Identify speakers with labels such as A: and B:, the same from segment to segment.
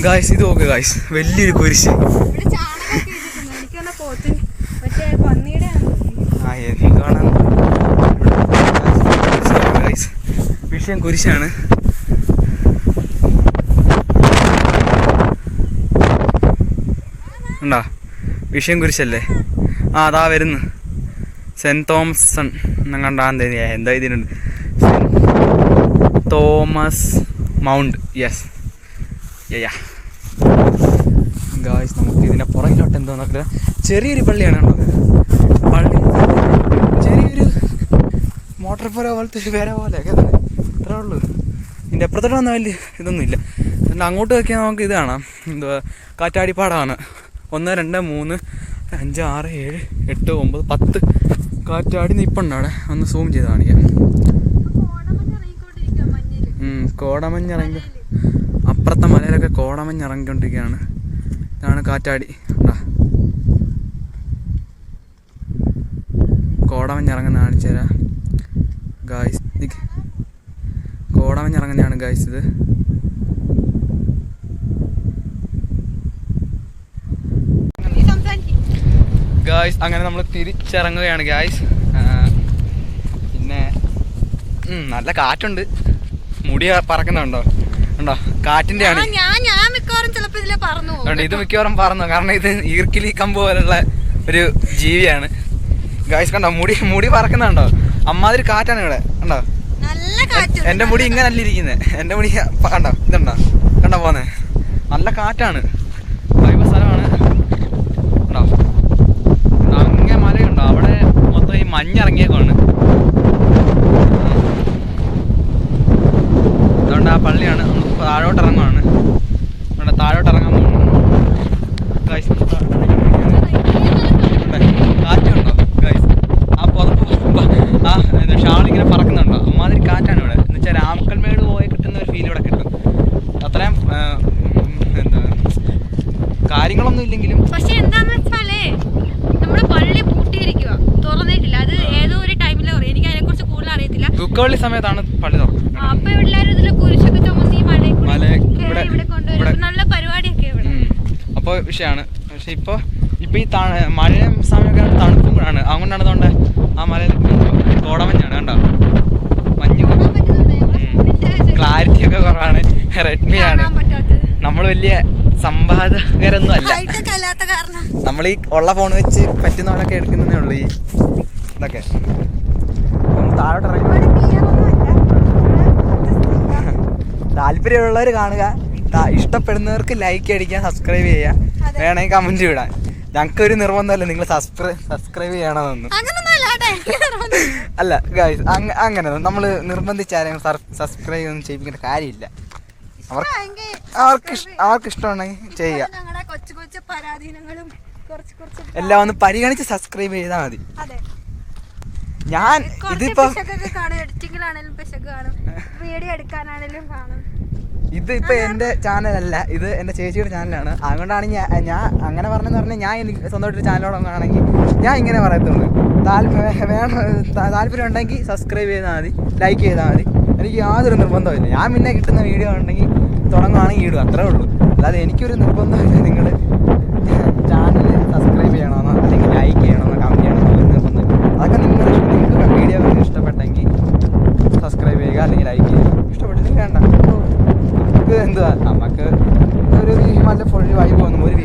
A: Guys ഇത് നോക്ക് guys, വലിയൊരു കുരിശ്. വിഷയം കുരിശാണ്. ഉണ്ടോ വിഷയം കുരിശല്ലേ? ആ അതാ വരുന്നു. സെൻറ്റ് തോമസൺ കണ്ടാ എന്താ ഇതിനുണ്ട്, തോമസ് മൗണ്ട്. യെസ് യാ ഗായ്സ്, നമുക്ക് ഇതിൻ്റെ പുറകിലോട്ട് എന്തോ നോക്കില്ല. ചെറിയൊരു പള്ളിയാണ് കേട്ടോ. പള്ളി ചെറിയൊരു മോട്ടോർ പുര പോലത്തെ ഒരു പേര പോലെ അത്രേ ഉള്ളൂ. ഇതിൻ്റെ അപ്പുറത്തോട്ട് വന്നാൽ വലിയ ഇതൊന്നുമില്ല. എന്നിട്ട് അങ്ങോട്ട് നോക്കിയാൽ നമുക്ക് ഇത് കാണാം, എന്തുവാ കാറ്റാടിപ്പാടമാണ്. 1 2 3 5 6 7 8 9 10 കാറ്റാടി നിപ്പുണ്ട് അവിടെ. ഒന്ന് സൂം ചെയ്ത് കാണിക്കാം. കോടമഞ്ഞിറങ്ങി അപ്പുറത്തെ മലയിലൊക്കെ കോടമഞ്ഞിറങ്ങിക്കൊണ്ടിരിക്കുകയാണ്. ഇതാണ് കാറ്റാടി. കോടമഞ്ഞിറങ്ങുന്ന കാണിച്ചു തരാം ഗായ്സ്. കോടമഞ്ഞിറങ്ങുന്നതാണ് ഗായ്സ് ഇത്. ഗായ്സ് അങ്ങനെ നമ്മൾ തിരിച്ചിറങ്ങുകയാണ് ഗായ്സ്. പിന്നെ നല്ല കാറ്റുണ്ട്. മുടി പറക്കുന്നുണ്ടോ? ഉണ്ടോ? കാറ്റിന്റെ ആണ് ഇത് മിക്കവാറും പറന്നു. കാരണം ഇത് ഈർക്കിലി കമ്പ് പോലുള്ള ഒരു ജീവിയാണ് ഗായ്സ്. കണ്ടോ മുടി പറക്കുന്നുണ്ടോ? അമ്മാതിരി കാറ്റാണ് ഇവിടെ. കണ്ടോ എന്റെ മുടി ഇങ്ങനെ അല്ല ഇരിക്കുന്നത്. എന്റെ മുടി കണ്ടോ? ഇതുണ്ടോ? കണ്ടോ പോന്നെ? നല്ല കാറ്റാണ്. വൈബ് സ്ഥലമാണ്. ഉണ്ടോ? അങ്ങ മലയുണ്ടോ? അവിടെ മൊത്തം ഈ മഞ്ഞിറങ്ങിയേക്കാണ്. അതുകൊണ്ട് ആ പള്ളിയാണ്. നമുക്ക് താഴോട്ട് ഇറങ്ങുവാണ്. അവിടെ താഴോട്ട് ഇറങ്ങാൻ പോകുന്നു. കാറ്റുണ്ടോ ഗൈസ്? ആ പുറത്ത് ആ ഷാളിങ്ങനെ പറക്കുന്നുണ്ടോ? അമ്മാതിരി കാറ്റാണ് ഇവിടെ. എന്ന് വെച്ചാൽ രാമക്കൽമേട് പോയി കിട്ടുന്ന ഒരു ഫീൽ ഇവിടെ കിട്ടും. അത്രയും എന്താ കാര്യങ്ങളൊന്നും ഇല്ലെങ്കിലും.
B: പക്ഷെ എന്താന്ന് വെച്ചാലേ നമ്മുടെ പള്ളി പൂട്ടിയിരിക്കുക, തുറന്നിട്ടില്ല. അത് ഏതോ ഒരു ടൈമിൽ എനിക്ക് അതിനെ കുറിച്ച് കൂടുതൽ അറിയത്തില്ല.
A: ദുഃഖവെള്ളി സമയത്താണ് പള്ളി തുറക്കുന്നത്.
B: അപ്പൊ എല്ലാവരും ഇതില് കുരിശൊക്കെ ചുമത്തി ഇവിടെ കൊണ്ടുവരും. നല്ല പരിപാടിയൊക്കെ ഇവിടെ.
A: അപ്പോൾ വിഷയമാണ്. പക്ഷെ ഇപ്പൊ ഈ മഴ സമയമൊക്കെ തണുപ്പും കൂടാണ്. അതുകൊണ്ടാണ് അതുകൊണ്ട് ആ മലയിൽ കോടമഞ്ഞാണ്. കണ്ടോ? മഞ്ഞ് ക്ലാരിറ്റി ഒക്കെ കുറവാണ്. റെഡ്മിയാണ്. നമ്മൾ വലിയ സമ്പാദകരൊന്നും അല്ല. നമ്മൾ ഈ ഉള്ള ഫോൺ വെച്ച് പറ്റുന്നവരൊക്കെ എടുക്കുന്നതേ ഉള്ളൂ ഈ ഇതൊക്കെ. താഴോട്ട് ഇറങ്ങി താല്പര്യമുള്ളവർ കാണുക. ഇഷ്ടപ്പെടുന്നവർക്ക് ലൈക്ക് അടിക്കാൻ, സബ്സ്ക്രൈബ് ചെയ്യാം, വേണമെങ്കിൽ കമന്റ് വിടാൻ. ഞങ്ങൾക്കൊരു നിർബന്ധമല്ല നിങ്ങൾ സബ്സ്ക്രൈബ് ചെയ്യണമെന്നൊന്നും. അല്ല ഗൈസ്, അങ്ങനെ നമ്മൾ നിർബന്ധിച്ചാലും സബ്സ്ക്രൈബ് ഒന്നും ചെയ്യിപ്പിക്കേണ്ട കാര്യമില്ല. അവർക്ക് ഇഷ്ടമുണ്ടെങ്കിൽ ചെയ്യുക. എല്ലാം ഒന്ന് പരിഗണിച്ച് സബ്സ്ക്രൈബ് ചെയ്താൽ മതി. ഞാൻ ഇതിപ്പോ ഇതിപ്പോ എന്റെ ചാനലല്ല, ഇത് എന്റെ ചേച്ചിയുടെ ചാനലാണ്. അതുകൊണ്ടാണ് ഞാൻ അങ്ങനെ പറഞ്ഞെന്ന് പറഞ്ഞാൽ ഞാൻ എനിക്ക് സ്വന്തമായിട്ടൊരു ചാനലോടൊന്നാണെങ്കിൽ ഞാൻ ഇങ്ങനെ പറയത്തുള്ളൂ. താല്പര്യം ഉണ്ടെങ്കിൽ സബ്സ്ക്രൈബ് ചെയ്താൽ മതി, ലൈക്ക് ചെയ്താൽ മതി. എനിക്ക് യാതൊരു നിർബന്ധമില്ല. ഞാൻ പിന്നെ കിട്ടുന്ന വീഡിയോ ഉണ്ടെങ്കിൽ തുടങ്ങുകയാണെങ്കിൽ ഇടും, അത്രേ ഉള്ളൂ. അല്ലാതെ എനിക്കൊരു നിർബന്ധമില്ല നിങ്ങൾ ചാനൽ സബ്സ്ക്രൈബ് ചെയ്യണമെന്നോ അല്ലെങ്കിൽ ലൈക്ക് ചെയ്യണമെന്നോ കമൻറ്റ് ചെയ്യണമെന്നോ ഒരു നിർബന്ധമില്ല. അതൊക്കെ നിങ്ങൾക്ക് വീഡിയോ ഇഷ്ടപ്പെട്ടെങ്കിൽ സബ്സ്ക്രൈബ് ചെയ്യുക അല്ലെങ്കിൽ ലൈക്ക് ചെയ്യുക. ഇഷ്ടപ്പെട്ടില്ലെങ്കിൽ വേണ്ട. നമുക്ക് എന്തുവാ, നമുക്ക് ഒരു നല്ല ഫുൾ വൈബ് തോന്നും ഒരു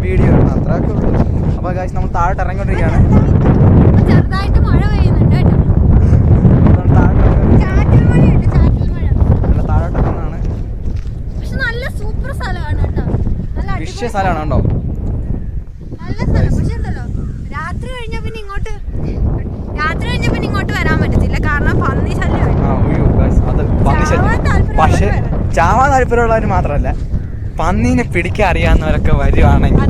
A: വീഡിയോ ആണ്, അത്രയൊക്കെ ഉള്ളൂ. അപ്പോൾ ഗൈസ് നമ്മൾ താഴോട്ട് ഇറങ്ങിക്കൊണ്ടിരിക്കുകയാണ്. താഴോട്ട് ഇറങ്ങുന്നതാണ്. വിഷയ സ്ഥലമാണ് കേട്ടോ.
B: രാത്രി കഴിഞ്ഞാൽ പിന്നെ ഇങ്ങോട്ട് വരാൻ പറ്റത്തില്ല. കാരണം പന്നി ശല്യം.
A: പക്ഷെ ചാവാൻ താല്പര്യമുള്ളവർ മാത്രമല്ല, പന്നീനെ പിടിക്കാൻ അറിയാവുന്നവരൊക്കെ വരുവാണെങ്കിൽ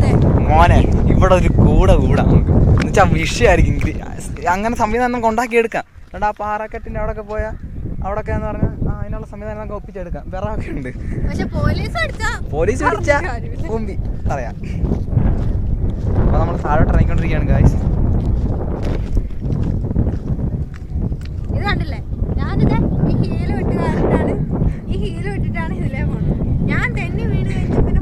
A: മോനെ ഇവിടെ ഒരു കൂടാ നമുക്ക് എന്നുവെച്ചാൽ വിഷയമായിരിക്കും. അങ്ങനെ സംവിധാനം ഉണ്ടാക്കിയെടുക്കാം. എന്നിട്ട് ആ പാറക്കെട്ടിൻ്റെ അവിടെയൊക്കെ പോയാൽ അവിടെയൊക്കെ എന്ന് പറഞ്ഞാൽ അതിനുള്ള സംവിധാനം നമുക്ക് ഒപ്പിച്ചെടുക്കാം. വിറകൊക്കെ ഉണ്ട്. പോലീസ് പിടിച്ചാൽ മുമ്പി പറയാം. അപ്പോൾ നമ്മൾ താഴോട്ട് ഇറങ്ങിക്കൊണ്ടിരിക്കുകയാണ് ഗായ്സ്.
B: ഇത് കണ്ടില്ലേ, ഞാനിത് ഈ ഹീല് വിട്ടിട്ടാണ് ഇതിലേ പോണത്. ഞാൻ തെന്നി വീണ് കഴിഞ്ഞ പിന്നെ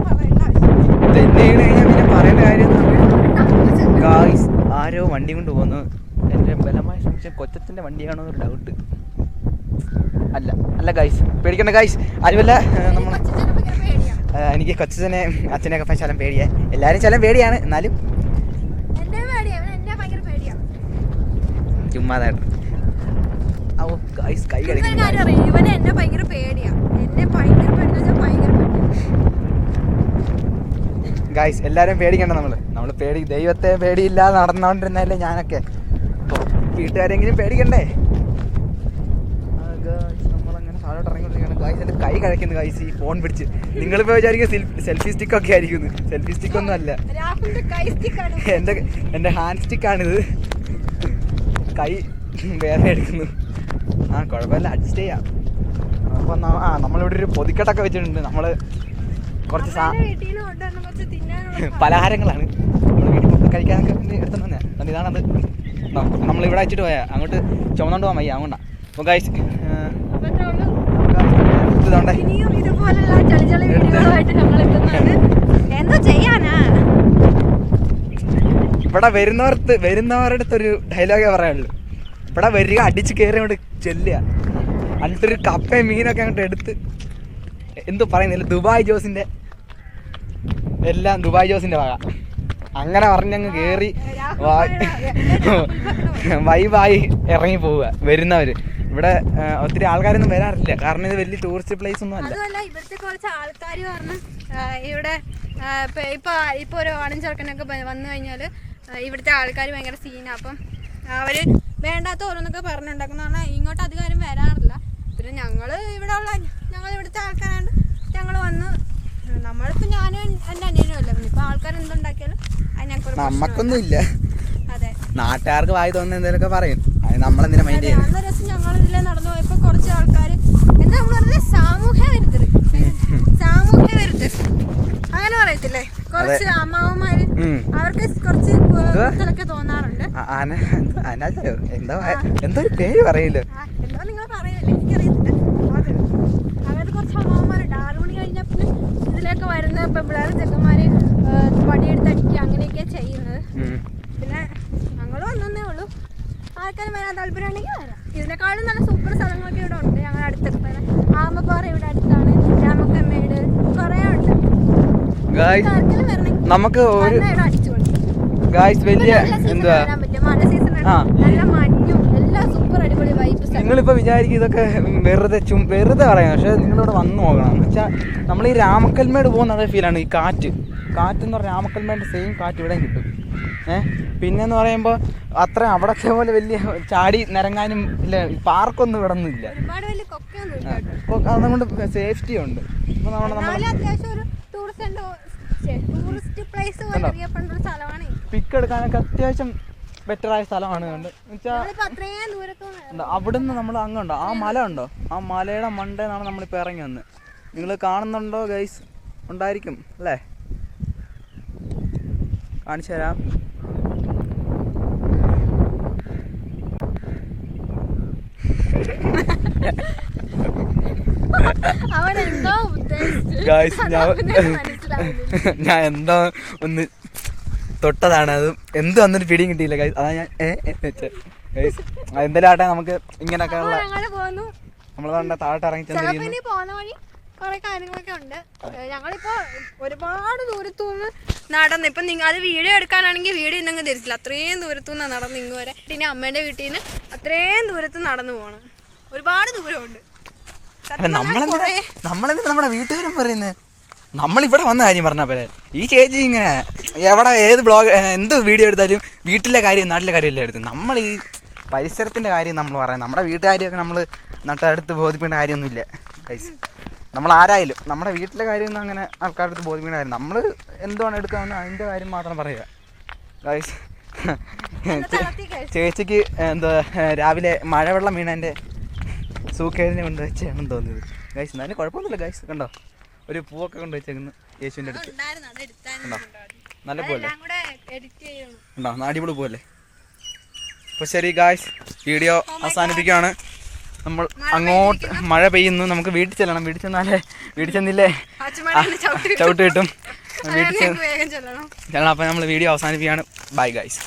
A: ആരോ വണ്ടി കൊണ്ട് പോകുന്നു. എൻ്റെ ബലമായ സംശയം കൊച്ചത്തിൻ്റെ വണ്ടിയാണോ ഒരു ഡൗട്ട്. അല്ല ഗൈസ്, പേടിക്കണ്ട ഗൈസ്. അതുമല്ല നമ്മൾ എനിക്ക് കൊച്ചനെ അച്ഛനെയൊക്കെ ശലം പേടിയാ. എല്ലാവരും ശലം പേടിയാണ്, എന്നാലും ചുമ്മാതായിട്ട് കൈ ഗൈസ്. എല്ലാവരും പേടിക്കണ്ട. നമ്മൾ ദൈവത്തെ പേടിയില്ലാതെ നടന്നുകൊണ്ടിരുന്നല്ലേ ഞാനൊക്കെ. വീട്ടുകാരെങ്കിലും പേടിക്കണ്ടേ. നമ്മളങ്ങനെ താഴോട്ട് ഇറങ്ങിക്കൊണ്ടിരിക്കണം ഗൈസ്. എൻ്റെ കൈ കഴിക്കുന്നു ഗൈസ് ഈ ഫോൺ പിടിച്ച്. നിങ്ങളിപ്പോൾ വിചാരിക്കും സെൽഫി സ്റ്റിക്കൊക്കെ ആയിരിക്കുന്നു. സെൽഫി സ്റ്റിക്കൊന്നും അല്ല, എൻ്റെ ഹാൻഡ് സ്റ്റിക്കാണിത്. കൈ വേറെ എടുക്കുന്നു. കുഴപ്പമില്ല, അഡ്ജസ്റ്റ് ചെയ്യാം. അപ്പം നമ്മളിവിടെ ഒരു പൊതിക്കെട്ടൊക്കെ വെച്ചിട്ടുണ്ട്. നമ്മൾ കുറച്ച് പലഹാരങ്ങളാണ് നമ്മൾ വീട്ടിൽ മൊത്തം കഴിക്കാനൊക്കെ എടുത്തു തന്നെ. ഇതാണത്. നമ്മളിവിടെ വെച്ചിട്ട് പോയാൽ അങ്ങോട്ട് ചുമന്നുകൊണ്ട് പോകാൻ വയ്യ, അങ്ങോട്ടാണ്. അപ്പോൾ ഗൈസ് ഇവിടെ വരുന്നവരുടെ അടുത്തൊരു ഡയലോഗേ പറയാനുള്ളൂ. ഇവിടെ വരിക, അടിച്ച് കയറി അങ്ങോട്ട് ചെല്ലുക, എന്നിട്ടൊരു കപ്പയും മീനൊക്കെ അങ്ങോട്ട് എടുത്ത് എന്തു പറയുന്നില്ല, ദുബായ് ജോസിൻ്റെ എല്ലാം ദുബായ് ജോസിൻ്റെ വക. അങ്ങനെ പറഞ്ഞങ്ങ് കയറി വൈബായി ഇറങ്ങി പോവുക വരുന്നവർ. ഇവിടെ ഒത്തിരി ആൾക്കാരൊന്നും വരാറില്ല, കാരണം ഇത് വലിയ ടൂറിസ്റ്റ് പ്ലേസ് ഒന്നും അല്ല.
B: ഇവിടുത്തെ കുറച്ച് ആൾക്കാർ കാരണം ഇവിടെ ഇപ്പൊ ഒരു ആണും ചെറുക്കനൊക്കെ വന്നു കഴിഞ്ഞാൽ ഇവിടുത്തെ ആൾക്കാർ ഭയങ്കര സീനാണ്. അപ്പം അവര് വേണ്ടാത്ത ഓരോന്നൊക്കെ പറഞ്ഞുണ്ടാക്കുന്ന പറഞ്ഞാൽ ഇങ്ങോട്ട് അധികാരം വരാറില്ല. പിന്നെ ഞങ്ങൾ ഇവിടുത്തെ ആൾക്കാരാണ്ട് ഞങ്ങൾ വന്ന്, നമ്മളിപ്പോൾ ഞാനും എൻ്റെ അനിയനും അല്ല, ഇപ്പൊ ആൾക്കാർ എന്തുണ്ടാക്കിയാലും
A: നമുക്കൊന്നും ഇല്ല.
B: അതെ,
A: നാട്ടുകാർക്ക് വായി തോന്നുന്ന എന്തെങ്കിലുമൊക്കെ പറയും, നമ്മളെന്തിനാ മൈൻഡ് ചെയ്യുന്നത്.
B: അന്ന രസം ഞങ്ങൾ ഇതിലെ നടന്നു പോയപ്പോ കുറച്ച് ആൾക്കാർ എന്താ നമ്മൾ പറഞ്ഞത്, സാമൂഹ്യ വിരുദ്ധർ അങ്ങനെ പറയത്തില്ലേ, കുറച്ച് അമ്മാവന്മാര്, അവർക്ക് കുറച്ച് കൂടുതലൊക്കെ തോന്നാറുണ്ട്.
A: എന്തോ ഒരു പേര് പറയില്ലോ,
B: എന്തോ നിങ്ങൾ പറയല്ലേ, എനിക്കറിയത്തില്ല. അവർക്ക് കുറച്ച് അമ്മാവന്മാരുണ്ട്. 6 മണി കഴിഞ്ഞാൽ പിന്നെ ഇതിലേക്ക് വരുന്ന പെമ്പിളാരും ചെക്കന്മാര് വടിയെടുത്ത് അടിക്കുക അങ്ങനെയൊക്കെയാ ചെയ്യുന്നത്. പിന്നെ ഞങ്ങൾ വന്നേ ഉള്ളൂ. ആൾക്കാർ വരാൻ താല്പര്യമുണ്ടെങ്കിൽ വരാം. ഇതിനേക്കാളും നല്ല സൂപ്പർ സ്ഥലങ്ങളൊക്കെ ഇവിടെ ഉണ്ട്. ഞങ്ങളുടെ അടുത്തൊക്കെ ആമപ്പാറ ഇവിടെ അടുത്താണ്, രാമക്കമ്മേട് കുറേ ഉണ്ട്.
A: നമുക്ക് ഒരു വലിയ എന്തുവാ
B: നല്ല മഞ്ഞും എല്ലാം സൂപ്പർ അടിപൊളി വൈബ്സ്.
A: നിങ്ങളിപ്പോൾ വിചാരിക്കും ഇതൊക്കെ വെറുതെ പറയാം, പക്ഷെ നിങ്ങളിവിടെ വന്ന് നോക്കണം. എന്ന് വെച്ചാൽ നമ്മൾ ഈ രാമക്കൽമേട് പോകുന്ന അതേ ഫീലാണ്. ഈ കാറ്റെന്ന് പറഞ്ഞാൽ രാമക്കൽമേടിൻ്റെ സെയിം കാറ്റ് ഇവിടെയും കിട്ടും. പിന്നെന്ന് പറയുമ്പോൾ അത്ര അവിടത്തെ പോലെ വലിയ ചാടി നിരങ്ങാനും ഇല്ല, പാർക്കൊന്നും ഇവിടെ ഒന്നും ഇല്ല. അതുകൊണ്ട് സേഫ്റ്റി ഉണ്ട്. അപ്പോൾ പിക്ക് എടുക്കാനൊക്കെ അത്യാവശ്യം ബെറ്ററായ സ്ഥലമാണ്. അവിടുന്ന് നമ്മൾ അങ്ങുണ്ടോ, ആ മല ഉണ്ടോ, ആ മലയുടെ മണ്ടേന്നാണ് നമ്മളിപ്പോൾ ഇറങ്ങി വന്നത്. നിങ്ങൾ കാണുന്നുണ്ടോ ഗൈസ്? ഉണ്ടായിരിക്കും അല്ലേ, കാണിച്ചു തരാം. ഞാൻ എന്തോ ഒന്ന് തൊട്ടതാണ്, അത് എന്ത് വന്നിട്ട് പിടിയും കിട്ടിയില്ല ഗൈസ്. അതാ ഞാൻ എന്തായാലും ആട്ടെ, നമുക്ക് ഇങ്ങനെയൊക്കെ ഉള്ള നമ്മൾ താഴോട്ട് ഇറങ്ങി
B: കുറെ കാര്യങ്ങളൊക്കെ ഉണ്ട്. ഞങ്ങളിപ്പോ ഒരുപാട് ദൂരത്തുനിന്ന് നടന്ന്, ഇപ്പൊ അത് വീഡിയോ എടുക്കാനാണെങ്കിൽ വീഡിയോ ഇന്നങ്ങ് തിരിച്ചില്ല, അത്രയും ദൂരത്തുനിന്നാണ് നടന്ന് ഇങ്ങ് വരെ. പിന്നെ അമ്മേന്റെ വീട്ടിൽ നിന്ന് അത്രയും ദൂരത്ത് നടന്നു പോകണം, ഒരുപാട് ദൂരമുണ്ട്.
A: നമ്മളെന്താ നമ്മുടെ വീട്ടുകാരും പറയുന്നത്, നമ്മളിവിടെ വന്ന കാര്യം പറഞ്ഞാൽ പോലെ ഈ ചേച്ചി ഇങ്ങനെ എവിടെ ഏത് ബ്ലോഗ് എന്ത് വീഡിയോ എടുത്താലും വീട്ടിലെ കാര്യം നാട്ടിലെ കാര്യമല്ലേ എടുത്ത്. നമ്മൾ ഈ പരിസരത്തിൻ്റെ കാര്യം നമ്മൾ പറയാം, നമ്മുടെ വീട്ടുകാരെയൊക്കെ നമ്മൾ നട്ടടുത്ത് ബോധിപ്പിക്കേണ്ട കാര്യമൊന്നുമില്ല ഗൈസ്. നമ്മളാരായാലും നമ്മുടെ വീട്ടിലെ കാര്യമൊന്നും അങ്ങനെ ആൾക്കാരുടെ അടുത്ത് ബോധിപ്പിക്കേണ്ട കാര്യം, നമ്മൾ എന്തുവാണ് എടുക്കാമെന്ന് അതിൻ്റെ കാര്യം മാത്രം പറയുക ഗൈസ്. ചേച്ചിക്ക് എന്താ രാവിലെ മഴവെള്ളം വീണതിൻ്റെ സൂക്കേടിനെ കൊണ്ട് വെച്ചാണെന്ന് തോന്നിയത് ഗൈസ്. എന്നാലും കുഴപ്പമൊന്നുമില്ല ഗൈസ്. കണ്ടോ, ഒരു പൂവൊക്കെ കൊണ്ട് വെച്ചേക്കുന്നു യേശുവിൻ്റെ അടുത്ത്. കണ്ടോ, നല്ല പോലെ ഉണ്ടോ, അടിപൊളി പോലെ. അപ്പോൾ ശരി ഗൈസ്, വീഡിയോ അവസാനിപ്പിക്കുകയാണ്. നമ്മൾ അങ്ങോട്ട് മഴ പെയ്യുന്നു, നമുക്ക് വീട്ടിൽ ചെല്ലണം. വീട്ടിൽ ചെന്നില്ലേ ചവിട്ട് കിട്ടും. വീട്ടിൽ ചെല്ലണം. അപ്പോൾ നമ്മൾ വീഡിയോ അവസാനിപ്പിക്കുകയാണ്. Bye guys.